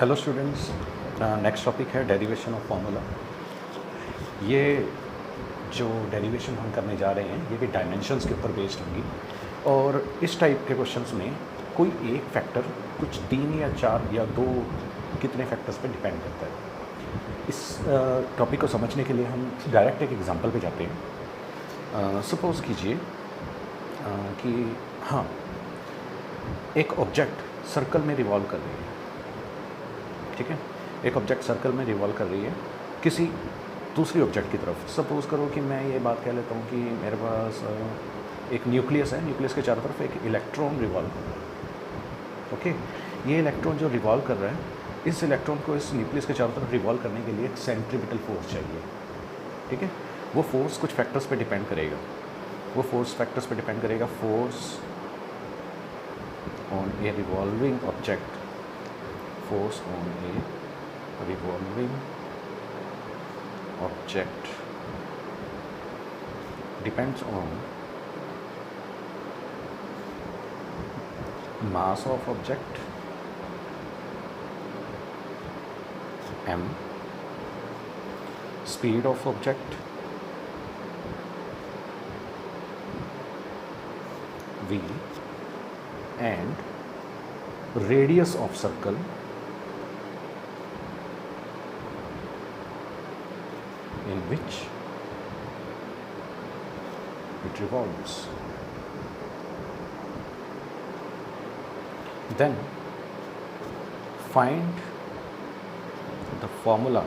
Hello students, next topic है derivation of formula. ये जो डेरिवेशन हम करने जा रहे हैं ये भी डायमेंशंस के ऊपर बेस्ड होंगी और इस टाइप के क्वेश्चंस में कोई एक फैक्टर कुछ 3 या 4 या 2 कितने फैक्टर्स पे डिपेंड करता है। इस टॉपिक को समझने के लिए हम डायरेक्ट एक एग्जांपल पे जाते हैं। सपोज़ कीजिए कि हाँ, एक ऑब्जेक्ट सर्कल में रिवॉल्व कर रही है। ठीक है, एक ऑब्जेक्ट सर्कल में रिवॉल्व कर रही है किसी दूसरी ऑब्जेक्ट की तरफ। सपोज़ करो कि मैं ये बात कह लेता हूँ कि मेरे पास एक न्यूक्लियस है, न्यूक्लियस के चारों तरफ एक इलेक्ट्रॉन रिवॉल्व कर रहा है। ओके, ये इलेक्ट्रॉन जो रिवॉल्व कर रहा है, इस इलेक्ट्रॉन को इस न्यूक्लियस के चारों तरफ रिवॉल्व करने के लिए एक सेंट्रीपिटल फोर्स चाहिए। ठीक है, वो फोर्स कुछ फैक्टर्स पे डिपेंड करेगा। वो फोर्स फैक्टर्स पे डिपेंड करेगा। Force on A revolving object, force on a revolving object depends on mass of object m, speed of object v, and radius of circle in which it revolves. Then find the formula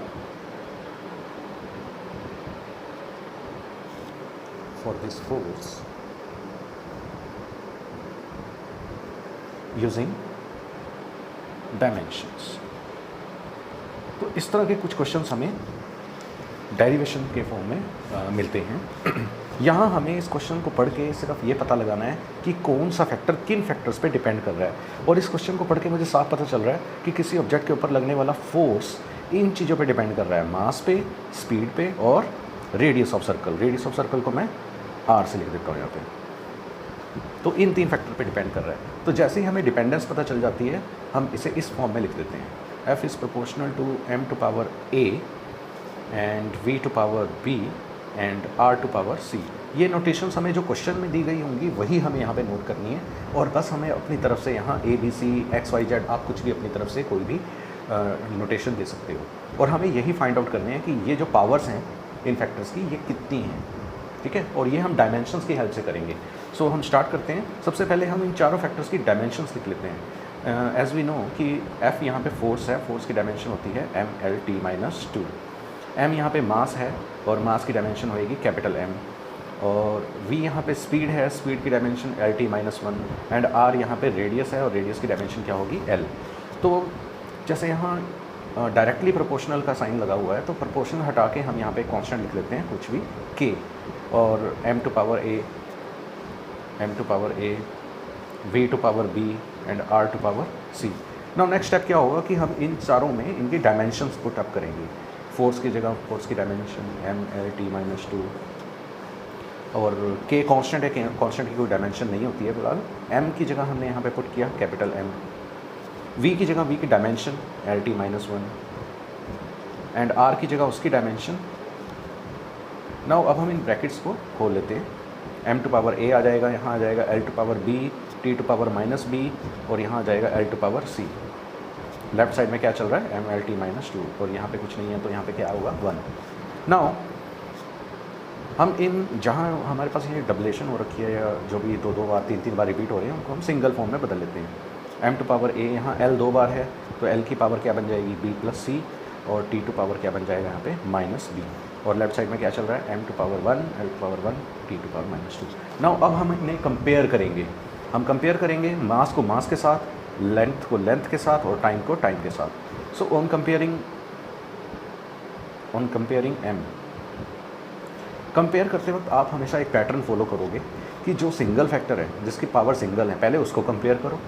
for this force using dimensions. तो इस तरह के कुछ questions हमें derivation के form में मिलते हैं। यहाँ हमें इस क्वेश्चन को पढ़ के सिर्फ ये पता लगाना है कि कौन सा फैक्टर किन फैक्टर्स पे डिपेंड कर रहा है। और इस क्वेश्चन को पढ़ के मुझे साफ पता चल रहा है कि किसी ऑब्जेक्ट के ऊपर लगने वाला फोर्स इन चीज़ों पे डिपेंड कर रहा है, मास पे, स्पीड पे और radius of circle. Radius of circle को मैं आर से लिख देता हूँ यहाँ पे। तो इन 3 फैक्टर पे डिपेंड कर रहा है। तो जैसे ही हमें डिपेंडेंस पता चल जाती है, हम इसे इस फॉर्म में लिख देते हैं, F is proportional to M to power A and v to power b and r to power c। ये नोटेशंस हमें जो क्वेश्चन में दी गई होंगी वही हमें यहाँ पे नोट करनी है और बस हमें अपनी तरफ से यहाँ a b c x y z आप कुछ भी अपनी तरफ से कोई भी नोटेशन दे सकते हो। और हमें यही फाइंड आउट करने हैं कि ये जो पावर्स हैं इन फैक्टर्स की ये कितनी हैं। ठीक है, और ये हम डायमेंशंस की हेल्प से करेंगे। सो हम स्टार्ट करते हैं। सबसे पहले हम इन चारों फैक्टर्स की डायमेंशंस लिख लेते हैं। एज वी नो कि f यहाँ पे फोर्स है, फोर्स की डायमेंशन होती है mL/t-2। m यहाँ पे मास है और मास की डायमेंशन होएगी कैपिटल M, और v यहाँ पे स्पीड है, स्पीड की डायमेंशन L/t-1 एंड r यहाँ पे रेडियस है और रेडियस की डायमेंशन क्या होगी L। तो जैसे यहाँ डायरेक्टली प्रोपोर्शनल का साइन लगा हुआ है तो प्रोपोर्शनल हटा के हम यहाँ पे कांस्टेंट लिख लेते हैं कुछ भी k, और m to power a, v to power b and r to power c। Now next step क्या होगा कि हम इन चारों में इनकी डायमेंशंस पुट अप करेंगे। फोर्स की जगह फोर्स की डायमेंशन mL/t-2 और k कांस्टेंट है, कांस्टेंट की कोई डायमेंशन नहीं होती है फिलहाल। m की जगह हमने यहाँ पे पुट किया कैपिटल M, v की जगह v की डायमेंशन L/t-1 एंड r की जगह उसकी डायमेंशन। नाउ अब हम इन ब्रैकेट्स को खोल लेते हैं। m टू पावर a आ जाएगा, यहाँ आ जाएगा L to power b, t to power -b और यहाँ आ जाएगा L to power c। Left side में क्या चल रहा है mL/t-2 और यहाँ पे कुछ नहीं है तो यहाँ पे क्या होगा 1। नाउ हम इन जहाँ हमारे पास ये डबलेशन हो रखी है या जो भी 2-2 बार 3-3 बार रिपीट हो रहे हैं उनको हम सिंगल फॉर्म में बदल लेते हैं। m टू पावर a यहाँ L 2 बार है तो L की पावर क्या बन जाएगी b+c और t टू पावर क्या बन जाएगा यहाँ पे -b, और लेफ्ट साइड में क्या चल रहा है m to power 1, L to power 1, t to power -2। Now अब हम इन्हें कंपेयर करेंगे। हम कंपेयर करेंगे मास को मास के साथ, लेंथ को लेंथ के साथ और टाइम को टाइम के साथ। So on comparing m, compare करते वक्त आप हमेशा एक पैटर्न फॉलो करोगे कि जो सिंगल फैक्टर है जिसकी पावर सिंगल है पहले उसको कंपेयर करो,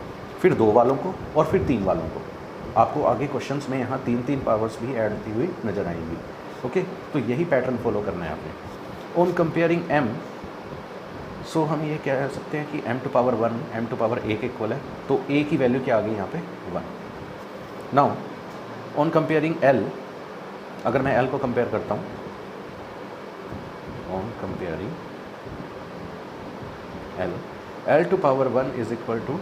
फिर 2 वालों को और फिर 3 वालों को। आपको आगे क्वेश्चंस में यहाँ 3-3 पावर्स भी ऐड होती हुई नज़र आएंगी। ओके, तो यही पैटर्न फॉलो करना है आपने। ऑन कंपेयरिंग m, सो हम ये कह सकते हैं कि m to power 1 m to power a के इक्वल है, तो a की वैल्यू क्या आ गई यहाँ पे 1। नाउ ऑन कंपेयरिंग L, अगर मैं L को कंपेयर करता हूँ, on comparing L to power 1 is equal to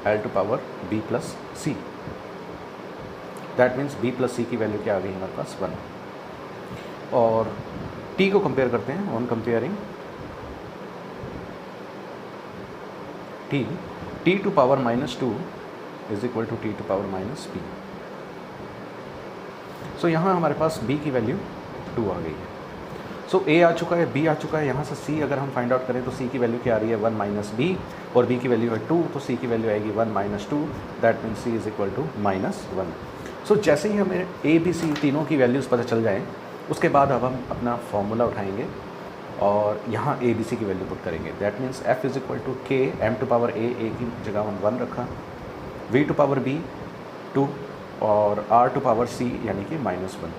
L to power B plus C। That means B plus C की वैल्यू क्या आ गई हमारे पास 1। और T को कंपेयर करते हैं, on comparing T to power -2 is equal to T to power -P। So यहाँ हमारे पास B की वैल्यू 2 आ गई है। सो A आ चुका है, B आ चुका है, यहाँ से C अगर हम फाइंड आउट करें तो C की वैल्यू क्या आ रही है 1 माइनस B, और B की वैल्यू है 2, तो C की वैल्यू आएगी 1 minus 2, that means C is equal to -1। So जैसे ही हमें A B C तीनों की वैल्यूज़ पता चल जाए, उसके बाद अब हम अपना फॉर्मूला उठाएंगे और यहाँ A B C की वैल्यू पुट करेंगे। That means F is equal to K M to power A की जगह हम 1 रखा, V टू पावर B 2 और R टू पावर C यानी कि -1।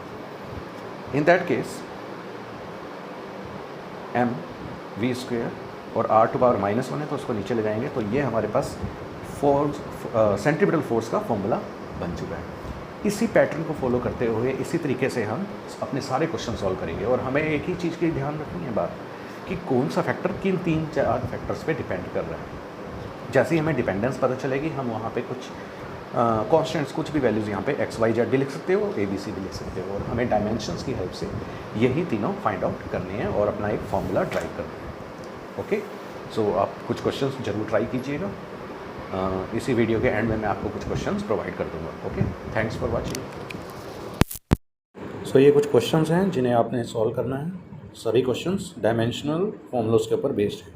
In that case M V square और R टू पावर -1 है, तो उसको नीचे ले जाएंगे, तो ये हमारे पास फोर्स सेंट्रीपिटल फोर्स का फॉर्मूला बन चुका है। इसी पैटर्न को फॉलो करते हुए इसी तरीके से हम अपने सारे क्वेश्चन सॉल्व करेंगे। और हमें एक ही चीज़ की ध्यान रखनी है बात, कि कौन सा फैक्टर किन 3-4 फैक्टर्स पे डिपेंड कर रहा है। जैसे ही हमें डिपेंडेंस पता चलेगी, हम वहाँ पे कुछ कॉन्स्टेंट्स, कुछ भी वैल्यूज़ यहाँ पे x y z भी लिख सकते हो, a b c भी लिख सकते हो, और हमें डायमेंशंस की हेल्प से यही तीनों फाइंड आउट करने हैं और अपना एक फॉर्मूला ट्राई करना है। ओके, सो आप कुछ क्वेश्चंस जरूर ट्राई कीजिएगा। इसी वीडियो के एंड में मैं आपको कुछ क्वेश्चंस प्रोवाइड कर दूंगा। Okay, thanks for watching. So ये कुछ क्वेश्चंस हैं जिन्हें आपने सॉल्व करना है। सभी क्वेश्चंस डायमेंशनल फॉर्मूलोज के ऊपर बेस्ड है।